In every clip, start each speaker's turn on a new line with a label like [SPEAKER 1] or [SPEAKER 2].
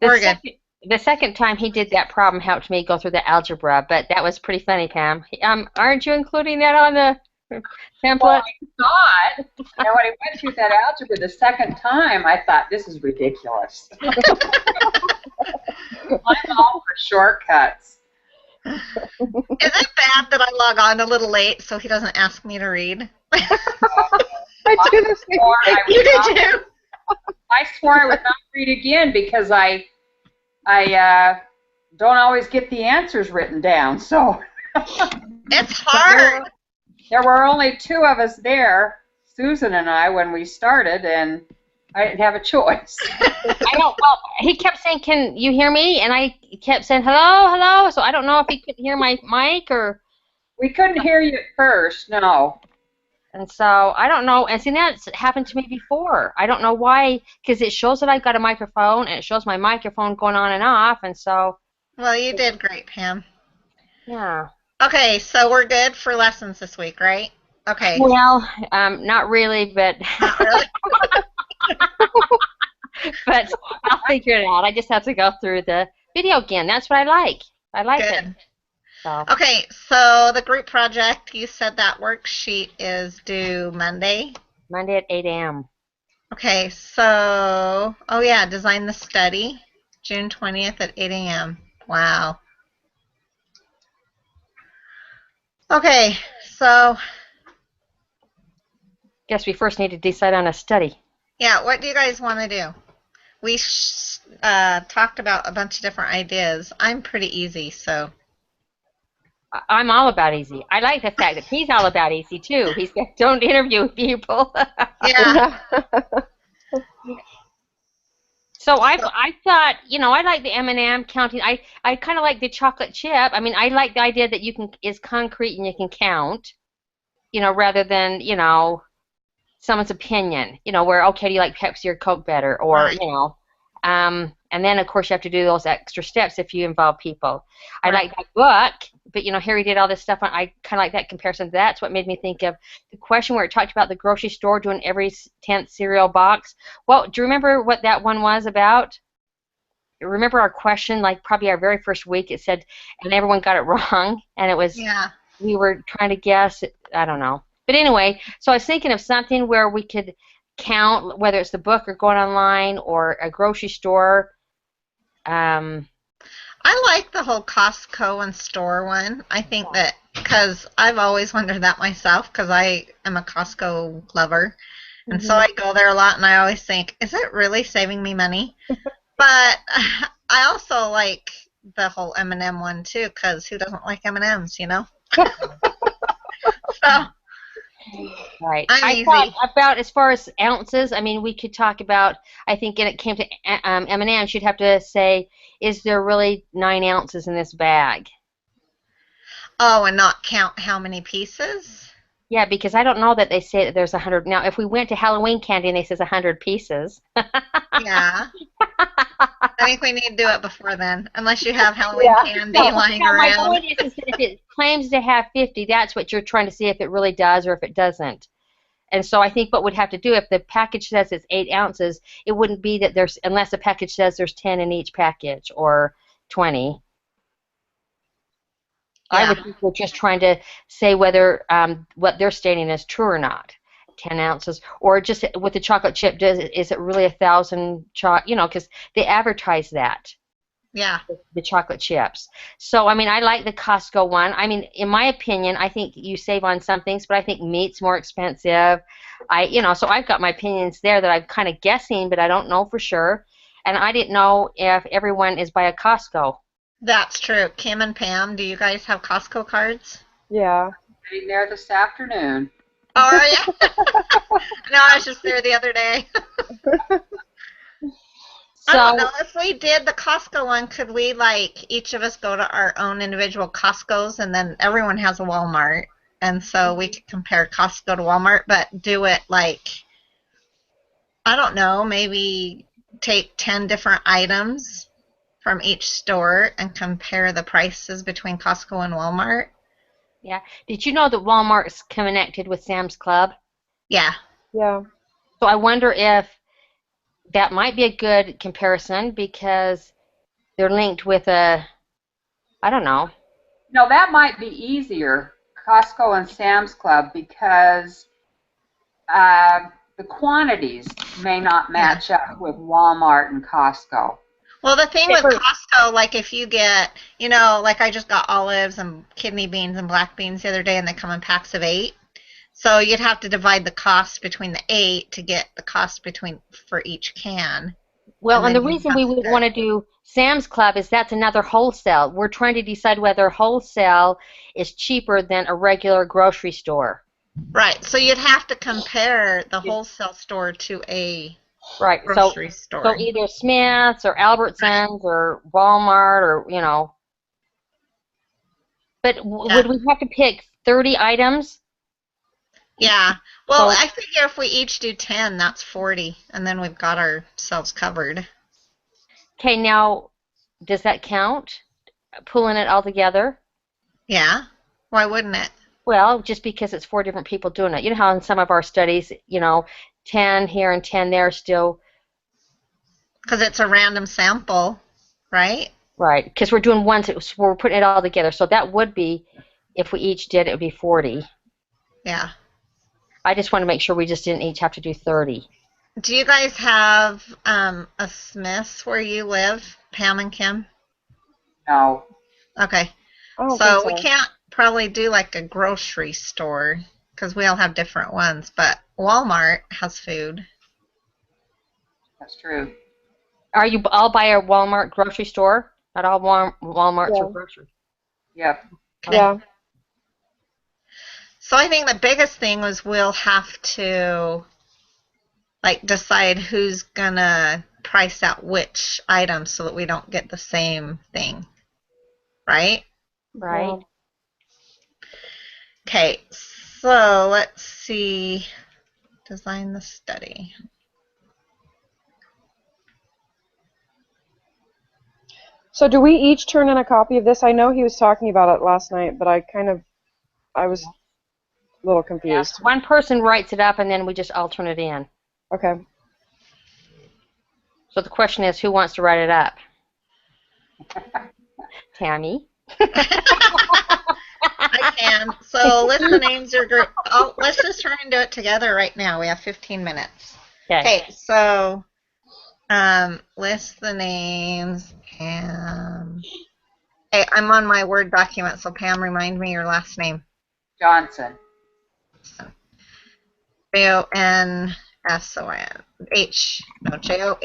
[SPEAKER 1] The
[SPEAKER 2] We're good.
[SPEAKER 1] second time he did that problem helped me go through the algebra, but that was pretty funny, Pam. Aren't you including that on the
[SPEAKER 3] Well,
[SPEAKER 1] template?
[SPEAKER 3] I thought, when I went through that algebra the second time, I thought, this is ridiculous. I'm all for shortcuts.
[SPEAKER 2] Is it bad that I log on a little late so he doesn't ask me to read?
[SPEAKER 1] I do the same.
[SPEAKER 2] You did too.
[SPEAKER 3] I swore I would not read again because I don't always get the answers written down. So
[SPEAKER 2] It's hard.
[SPEAKER 3] there were only two of us there, Susan and I, when we started, and I didn't have a choice.
[SPEAKER 1] I don't. Well, he kept saying, "Can you hear me?" And I kept saying, "Hello, hello." So I don't know if he could hear my mic or.
[SPEAKER 3] We couldn't hear you at first, no.
[SPEAKER 1] And so I don't know. And see, that's happened to me before. I don't know why, because it shows that I've got a microphone and it shows my microphone going on and off, and so.
[SPEAKER 2] Well, you did great, Pam.
[SPEAKER 1] Yeah.
[SPEAKER 2] Okay, so we're good for lessons this week, right? Okay.
[SPEAKER 1] Well, not really, but.
[SPEAKER 2] Not really.
[SPEAKER 1] But I'll figure it out. I just have to go through the video again. That's what I like. I like it.
[SPEAKER 2] Good.
[SPEAKER 1] So.
[SPEAKER 2] Okay, so the group project, you said that worksheet is due Monday.
[SPEAKER 1] Monday at 8 a.m.
[SPEAKER 2] Okay, so, oh yeah, design the study, June 20th at 8 a.m. Wow. Okay, so.
[SPEAKER 1] Guess we first need to decide on a study.
[SPEAKER 2] Yeah, what do you guys want to do? We talked about a bunch of different ideas. I'm pretty easy, so.
[SPEAKER 1] I'm all about easy. I like the fact that he's all about easy too. He's got, don't interview people.
[SPEAKER 2] Yeah.
[SPEAKER 1] So I thought, I like the M&M counting. I kind of like the chocolate chip. I mean, I like the idea that is concrete and you can count, rather than, someone's opinion, where, okay, do you like Pepsi or Coke better? Or,
[SPEAKER 2] Right.
[SPEAKER 1] And then, of course, you have to do those extra steps if you involve people. I like that book, but, Harry did all this stuff. I kind of like that comparison. That's what made me think of the question where it talked about the grocery store doing every 10th cereal box. Well, do you remember what that one was about? Remember our question, like probably our very first week, it said, and everyone got it wrong, and it was, we were trying to guess, I don't know. But anyway, so I was thinking of something where we could count, whether it's the book or going online or a grocery store.
[SPEAKER 2] I like the whole Costco and store one. I think that, because I've always wondered that myself, because I am a Costco lover. And so I go there a lot, and I always think, is it really saving me money? But I also like the whole M&M one, too, because who doesn't like M&Ms, So.
[SPEAKER 1] Right.
[SPEAKER 2] I'm
[SPEAKER 1] easy. Thought about as far as ounces, I mean, we could talk about, I think when it came to M&Ms, you'd have to say, is there really 9 ounces in this bag?
[SPEAKER 2] Oh, and not count how many pieces?
[SPEAKER 1] Yeah, because I don't know that they say that there's 100. Now, if we went to Halloween candy and they says 100 pieces.
[SPEAKER 2] Yeah. I think we need to do it before then, unless you have Halloween candy lying around.
[SPEAKER 1] My point is that if it claims to have 50, that's what you're trying to see if it really does or if it doesn't. And so I think what we'd have to do, if the package says it's 8 ounces, it wouldn't be that there's, unless the package says there's 10 in each package or 20. Yeah. I would think we're just trying to say whether what they're stating is true or not. 10 ounces, or just with the chocolate chip, is it really 1,000 because they advertise that.
[SPEAKER 2] Yeah.
[SPEAKER 1] The chocolate chips. So, I mean, I like the Costco one. I mean, in my opinion, I think you save on some things, but I think meat's more expensive. So I've got my opinions there that I'm kind of guessing, but I don't know for sure. And I didn't know if everyone is by a Costco.
[SPEAKER 2] That's true. Kim and Pam, do you guys have Costco cards?
[SPEAKER 4] Yeah.
[SPEAKER 3] Sitting there this afternoon.
[SPEAKER 2] Oh, are you? No, I was just there the other day. I don't know. If we did the Costco one, could we, each of us go to our own individual Costcos, and then everyone has a Walmart, and so we could compare Costco to Walmart, but do it I don't know, maybe take 10 different items from each store and compare the prices between Costco and Walmart.
[SPEAKER 1] Yeah. Did you know that Walmart is connected with Sam's Club?
[SPEAKER 2] Yeah.
[SPEAKER 4] Yeah.
[SPEAKER 1] So I wonder if that might be a good comparison because they're linked with a, I don't know.
[SPEAKER 3] No, that might be easier, Costco and Sam's Club, because uh, the quantities may not
[SPEAKER 2] Yeah.
[SPEAKER 3] match up with Walmart and Costco.
[SPEAKER 2] Well, the thing with Costco, like if you get, like I just got olives and kidney beans and black beans the other day, and they come in packs of 8. So you'd have to divide the cost between the 8 to get the cost for each can.
[SPEAKER 1] Well, and the reason we would want to do Sam's Club is that's another wholesale. We're trying to decide whether wholesale is cheaper than a regular grocery store.
[SPEAKER 2] Right. So you'd have to compare the wholesale store to a
[SPEAKER 1] right.
[SPEAKER 2] grocery store.
[SPEAKER 1] So either Smith's or Albertsons or Walmart or. But would we have to pick 30 items?
[SPEAKER 2] Yeah. Well, I figure if we each do 10, that's 40, and then we've got ourselves covered.
[SPEAKER 1] Okay, now, does that count? Pulling it all together?
[SPEAKER 2] Yeah. Why wouldn't it?
[SPEAKER 1] Well, just because it's 4 different people doing it. You know how in some of our studies, 10 here and 10 there still.
[SPEAKER 2] Because it's a random sample, right?
[SPEAKER 1] Right, because we're doing one, so we're putting it all together. So that would be, if we each did, it would be 40.
[SPEAKER 2] Yeah.
[SPEAKER 1] I just want to make sure we just didn't each have to do 30.
[SPEAKER 2] Do you guys have a Smith's where you live, Pam and Kim?
[SPEAKER 3] No.
[SPEAKER 2] Okay. So we can't probably do like a grocery store because we all have different ones, but Walmart has food.
[SPEAKER 3] That's true.
[SPEAKER 1] Are you all by a Walmart grocery store? Not all Walmarts are grocery.
[SPEAKER 3] Yep.
[SPEAKER 2] Okay.
[SPEAKER 4] Yeah.
[SPEAKER 2] So I think the biggest thing was we'll have to decide who's gonna price out which item so that we don't get the same thing. Right?
[SPEAKER 1] Right.
[SPEAKER 2] Okay, so let's see. Design the study.
[SPEAKER 4] So do we each turn in a copy of this? I know he was talking about it last night, but I was a little confused.
[SPEAKER 1] Yeah, one person writes it up, and then we just all turn it in.
[SPEAKER 4] Okay.
[SPEAKER 1] So the question is, who wants to write it up? Tammy.
[SPEAKER 2] I can. So list the names of your group. Oh, let's just try and do it together right now. We have 15 minutes. Okay, so list the names. And hey, I'm on my Word document, so Pam, remind me your last name.
[SPEAKER 3] Johnson.
[SPEAKER 2] Johnsson.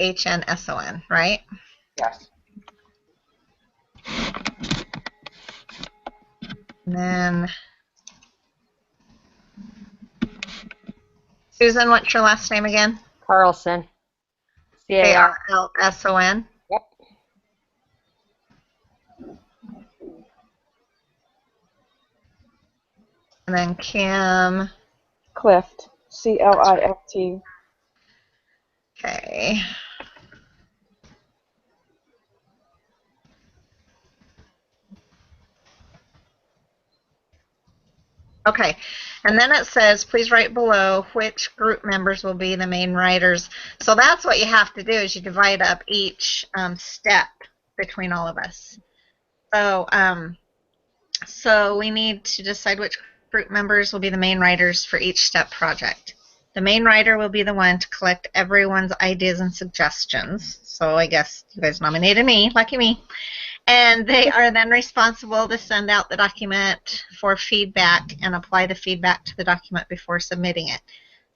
[SPEAKER 2] Johnsson, right?
[SPEAKER 3] Yes.
[SPEAKER 2] And then Susan, what's your last name again?
[SPEAKER 1] Carlson.
[SPEAKER 2] Carlson.
[SPEAKER 1] Yep.
[SPEAKER 2] And then Kim.
[SPEAKER 4] Clift. Clift.
[SPEAKER 2] Okay. Okay, and then it says, please write below which group members will be the main writers. So that's what you have to do is you divide up each step between all of us. So we need to decide which group members will be the main writers for each step project. The main writer will be the one to collect everyone's ideas and suggestions. So I guess you guys nominated me, lucky me. And they are then responsible to send out the document for feedback and apply the feedback to the document before submitting it.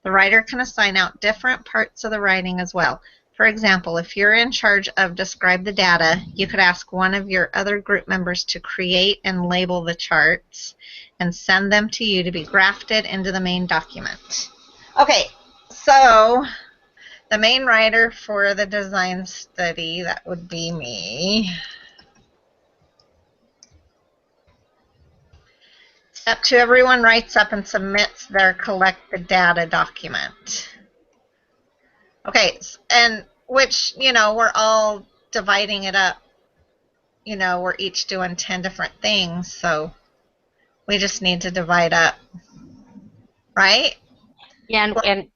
[SPEAKER 2] The writer can assign out different parts of the writing as well. For example, if you're in charge of describe the data, you could ask one of your other group members to create and label the charts and send them to you to be grafted into the main document. Okay, so the main writer for the design study, that would be me. Step 2, everyone writes up and submits their collect the data document. Okay, and which, we're all dividing it up. We're each doing 10 different things, so we just need to divide up, right?
[SPEAKER 1] Yeah, and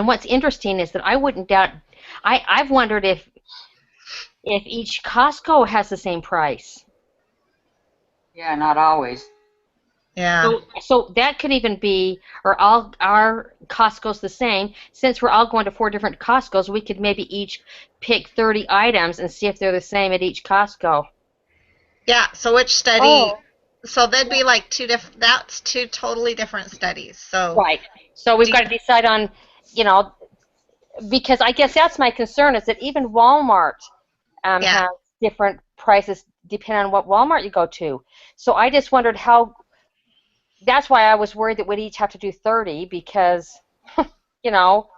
[SPEAKER 1] what's interesting is that I wouldn't doubt, I've wondered if each Costco has the same price.
[SPEAKER 3] Yeah, not always.
[SPEAKER 2] Yeah.
[SPEAKER 1] So that could even be, or all our Costco's the same. Since we're all going to 4 different Costco's, we could maybe each pick 30 items and see if they're the same at each Costco.
[SPEAKER 2] Yeah. So which study?
[SPEAKER 4] Oh,
[SPEAKER 2] So that'd be like two different. That's two totally different studies. So
[SPEAKER 1] Right. So we've
[SPEAKER 2] do
[SPEAKER 1] got to decide on, you know, because I guess that's my concern is that even Walmart
[SPEAKER 2] yeah.
[SPEAKER 1] has different prices depending on what Walmart you go to. So I just wondered how. That's why I was worried that we'd each have to do 30 because, you know,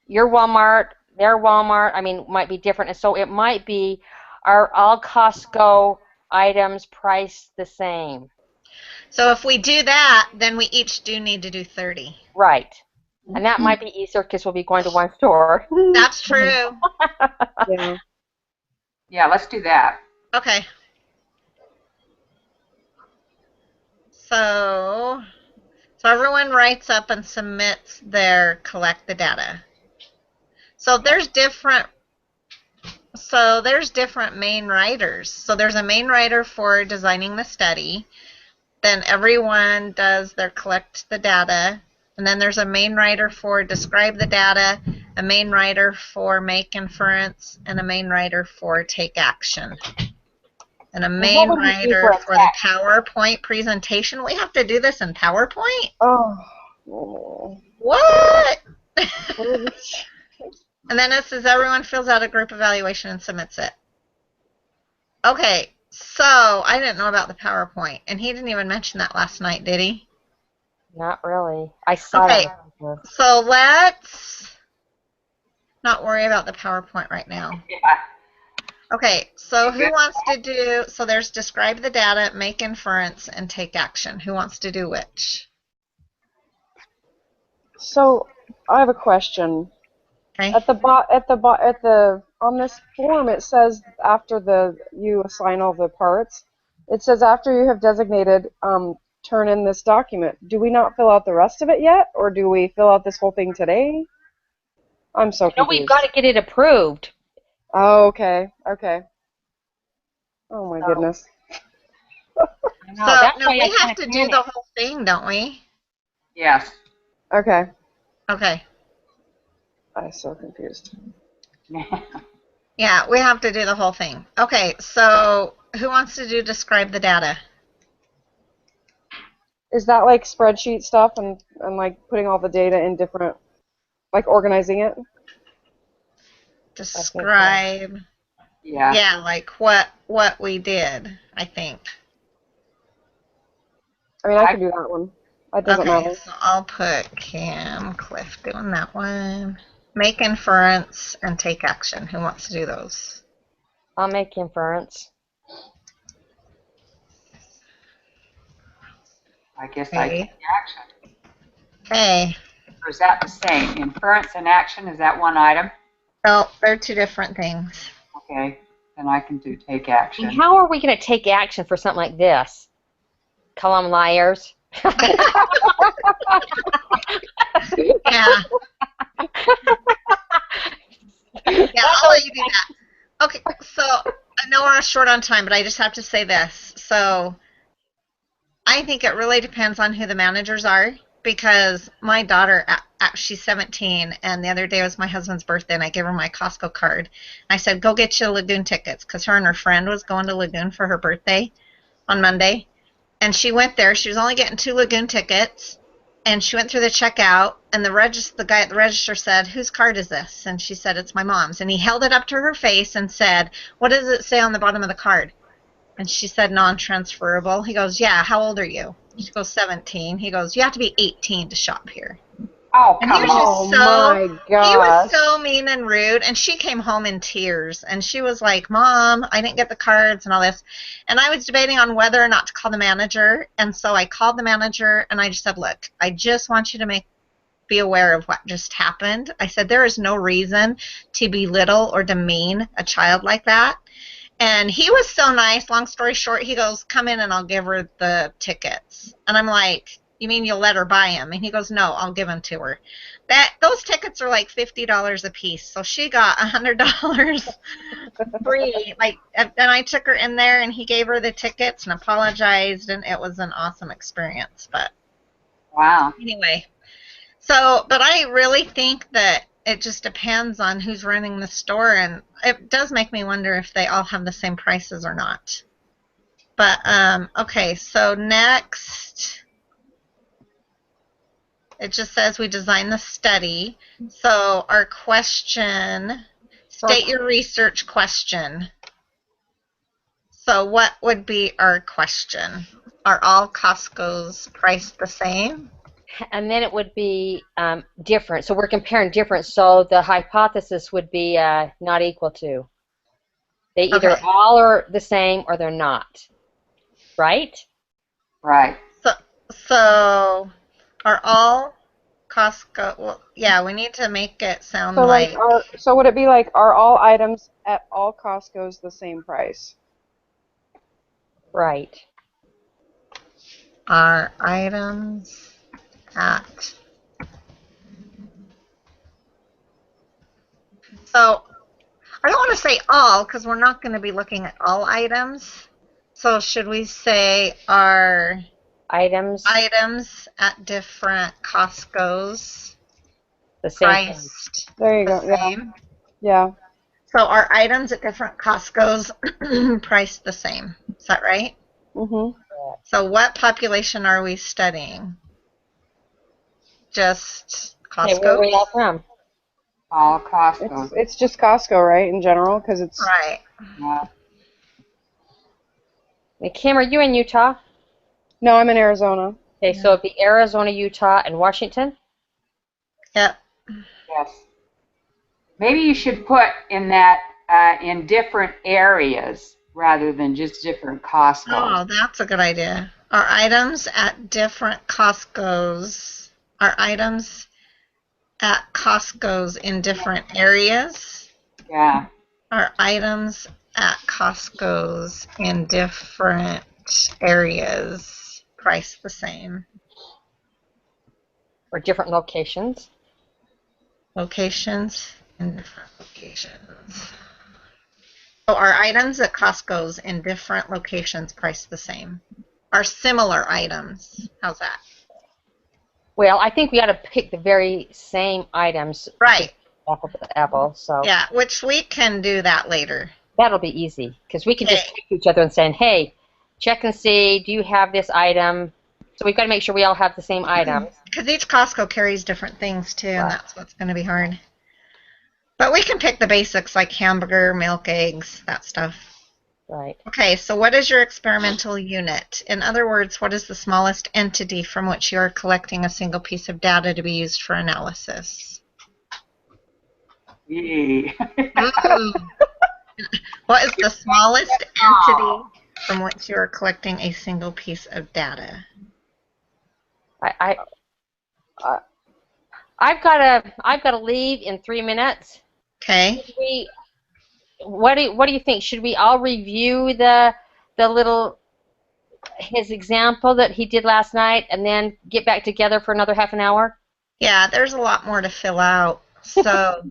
[SPEAKER 1] your Walmart, their Walmart, I mean, might be different. And so it might be, are all Costco items priced the same?
[SPEAKER 2] So if we do that, then we each do need to do 30.
[SPEAKER 1] Right. And that might be easier because we'll be going to one store.
[SPEAKER 2] That's true.
[SPEAKER 4] yeah.
[SPEAKER 3] Yeah, let's do that.
[SPEAKER 2] Okay. So everyone writes up and submits their collect the data. So there's different main writers. So there's a main writer for designing the study. Then everyone does their collect the data. And then there's a main writer for describe the data, a main writer for make inference, and a main writer for take action. And a main
[SPEAKER 1] would we do
[SPEAKER 2] writer
[SPEAKER 1] for
[SPEAKER 2] for the PowerPoint presentation. We have to do this in PowerPoint?
[SPEAKER 4] Oh.
[SPEAKER 2] What? And then it says everyone fills out a group evaluation and submits it. Okay, so I didn't know about the PowerPoint, and he didn't even mention that last night, did he?
[SPEAKER 1] Not really. I saw
[SPEAKER 2] Okay,
[SPEAKER 1] that.
[SPEAKER 2] so let's not worry about the PowerPoint right now.
[SPEAKER 3] Yeah.
[SPEAKER 2] Okay, so who wants to do, so there's describe the data, make inference, and take action. Who wants to do which?
[SPEAKER 4] So I have a question.
[SPEAKER 2] Okay.
[SPEAKER 4] On this form it says after you assign all the parts, it says after you have designated, turn in this document. Do we not fill out the rest of it yet, or do we fill out this whole thing today? I'm so
[SPEAKER 1] No, we've
[SPEAKER 4] confused.
[SPEAKER 1] got to get it approved.
[SPEAKER 4] Oh, okay. Oh my goodness.
[SPEAKER 2] So no, we have to do the whole thing, don't we?
[SPEAKER 3] Yes.
[SPEAKER 4] Okay.
[SPEAKER 2] Okay.
[SPEAKER 4] I'm so confused.
[SPEAKER 2] Yeah, we have to do the whole thing. Okay, so who wants to do describe the data?
[SPEAKER 4] Is that like spreadsheet stuff and like putting all the data in different, like organizing it?
[SPEAKER 2] Describe.
[SPEAKER 3] Yeah.
[SPEAKER 2] Yeah, like what we did, I think.
[SPEAKER 4] I mean, I can do that one. That doesn't
[SPEAKER 2] Okay,
[SPEAKER 4] matter.
[SPEAKER 2] so I'll put Cam, Cliff doing that one. Make inference and take action. Who wants to do those?
[SPEAKER 1] I'll make inference.
[SPEAKER 3] I guess I take action.
[SPEAKER 2] Okay.
[SPEAKER 3] Or is that the same? Inference and action, is that one item?
[SPEAKER 2] No, they're two different things.
[SPEAKER 3] Okay, then I can do take action.
[SPEAKER 1] And how are we going to take action for something like this? Call them liars?
[SPEAKER 2] Yeah. Yeah, I'll let you do that. Okay, so I know we're short on time, but I just have to say this. So I think it really depends on who the managers are, because my daughter, she's 17, and the other day was my husband's birthday, and I gave her my Costco card. I said, go get you Lagoon tickets, because her and her friend was going to Lagoon for her birthday on Monday. And she went there. She was only getting 2 Lagoon tickets. And she went through the checkout, and the guy at the register said, whose card is this? And she said, it's my mom's. And he held it up to her face and said, what does it say on the bottom of the card? And she said, non-transferable. He goes, yeah, how old are you? She goes, 17. He goes, you have to be 18 to shop here.
[SPEAKER 3] Oh,
[SPEAKER 2] And he
[SPEAKER 3] come
[SPEAKER 2] was
[SPEAKER 3] on.
[SPEAKER 2] just
[SPEAKER 4] my
[SPEAKER 2] he was
[SPEAKER 4] gosh.
[SPEAKER 2] so mean and rude. And she came home in tears. And she was like, Mom, I didn't get the cards and all this. And I was debating on whether or not to call the manager. And so I called the manager, and I just said, look, I just want you to be aware of what just happened. I said, there is no reason to belittle or demean a child like that. And he was so nice. Long story short, he goes, come in and I'll give her the tickets. And I'm like, you mean you'll let her buy them? And he goes, no, I'll give them to her. Those tickets are like $50 a piece, so she got $100 free. And I took her in there, and he gave her the tickets and apologized, and it was an awesome experience. But
[SPEAKER 3] Wow.
[SPEAKER 2] anyway, but I really think that it just depends on who's running the store, and it does make me wonder if they all have the same prices or not. But, okay, so next, it just says we designed the study. So our question, state your research question. So what would be our question? Are all Costco's priced the same?
[SPEAKER 1] And then it would be different. So we're comparing different. So the hypothesis would be not equal to. They either all are the same or they're not. Right?
[SPEAKER 2] Right. So are all Costco? Well, yeah, we need to make it sound like.
[SPEAKER 4] So would it be like, are all items at all Costco's the same price?
[SPEAKER 1] Right.
[SPEAKER 2] Are items at. So I don't want to say all because we're not going to be looking at all items. So should we say are
[SPEAKER 1] items
[SPEAKER 2] at different Costco's
[SPEAKER 1] the same
[SPEAKER 2] priced?
[SPEAKER 4] There you go.
[SPEAKER 2] Same?
[SPEAKER 4] Yeah.
[SPEAKER 2] So are items at different Costco's priced the same? Is that right?
[SPEAKER 4] Mhm.
[SPEAKER 2] So what population are we studying? Just Costco?
[SPEAKER 1] Okay, where are we all from?
[SPEAKER 3] All Costco.
[SPEAKER 4] It's just Costco, right, in general, because it's.
[SPEAKER 2] Right.
[SPEAKER 3] Yeah.
[SPEAKER 1] And Kim, are you in Utah?
[SPEAKER 4] No, I'm in Arizona.
[SPEAKER 1] Okay, so it'd be Arizona, Utah, and Washington?
[SPEAKER 2] Yep.
[SPEAKER 3] Yes. Maybe you should put in that in different areas rather than just different Costco's.
[SPEAKER 2] Oh, that's a good idea. Are items at different Costco's? Are items at Costco's in different areas?
[SPEAKER 3] Yeah.
[SPEAKER 2] Are items at Costco's in different areas priced the same?
[SPEAKER 1] Or different locations?
[SPEAKER 2] Locations in different locations. So are items at Costco's in different locations priced the same? Are similar items? How's that?
[SPEAKER 1] Well, I think we ought to pick the very same items.
[SPEAKER 2] Right.
[SPEAKER 1] Apple to apple, so.
[SPEAKER 2] Yeah, which we can do that later.
[SPEAKER 1] That'll be easy, because we can just text each other and say, hey, check and see, do you have this item? So we've got to make sure we all have the same items.
[SPEAKER 2] Because each Costco carries different things, too, and that's what's going to be hard. But we can pick the basics like hamburger, milk, eggs, that stuff.
[SPEAKER 1] Right.
[SPEAKER 2] Okay, so what is your experimental unit? In other words, what is the smallest entity from which you are collecting a single piece of data to be used for analysis?
[SPEAKER 3] Yay.
[SPEAKER 2] What is the smallest entity from which you are collecting a single piece of data?
[SPEAKER 1] I've got to leave in 3 minutes.
[SPEAKER 2] Okay.
[SPEAKER 1] What do you think? Should we all review the little his example that he did last night and then get back together for another half an hour?
[SPEAKER 2] Yeah, there's a lot more to fill out. So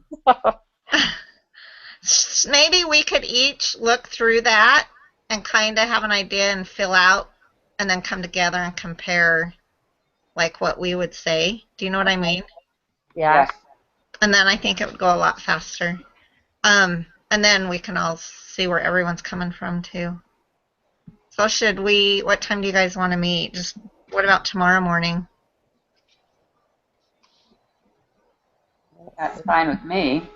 [SPEAKER 2] maybe we could each look through that and kind of have an idea and fill out and then come together and compare like what we would say. Do you know what I mean?
[SPEAKER 1] Yeah.
[SPEAKER 3] Yes.
[SPEAKER 2] And then I think it would go a lot faster. And then we can all see where everyone's coming from too. So what time do you guys want to meet? What about tomorrow morning?
[SPEAKER 3] That's fine with me.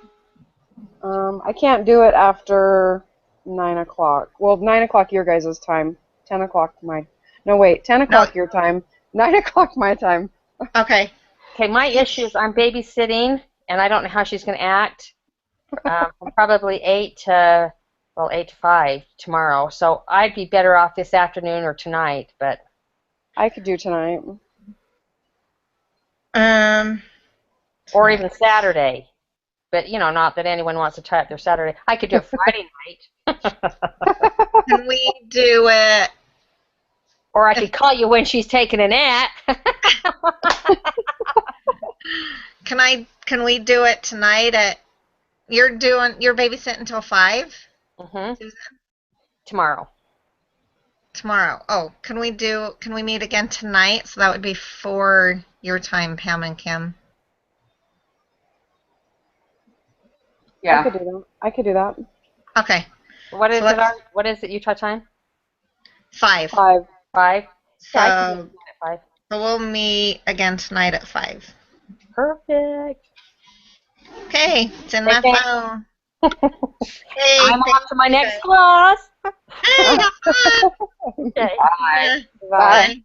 [SPEAKER 4] I can't do it after 9 o'clock. Well, 9 o'clock your guys' time. 10 o'clock my. No, wait. 10 o'clock your time. 9 o'clock my time.
[SPEAKER 2] Okay.
[SPEAKER 1] Okay, my issue is I'm babysitting, and I don't know how she's going to act. Probably 8 to 5 tomorrow. So I'd be better off this afternoon or tonight, but.
[SPEAKER 4] I could do tonight.
[SPEAKER 1] Or even Saturday. But, not that anyone wants to tie up their Saturday. I could do it Friday night.
[SPEAKER 2] Can we do it
[SPEAKER 1] Or I could call you when she's taking a nap.
[SPEAKER 2] Can we do it tonight at you're babysitting until 5? Susan?
[SPEAKER 1] Tomorrow.
[SPEAKER 2] Tomorrow. Oh, can we meet again tonight? So that would be 4 your time, Pam and Kim.
[SPEAKER 3] Yeah.
[SPEAKER 4] I could do that.
[SPEAKER 2] Okay.
[SPEAKER 1] What is what is it Utah time?
[SPEAKER 2] 5.
[SPEAKER 4] 5.
[SPEAKER 1] 5?
[SPEAKER 2] So,
[SPEAKER 1] Yeah, I can do it at 5.
[SPEAKER 2] So we'll meet again tonight at 5.
[SPEAKER 1] Perfect.
[SPEAKER 2] Okay, it's in my phone. Hey,
[SPEAKER 1] I'm off to my next class.
[SPEAKER 2] Hey, have fun.
[SPEAKER 1] Okay.
[SPEAKER 3] Bye.
[SPEAKER 4] Bye.
[SPEAKER 2] Bye.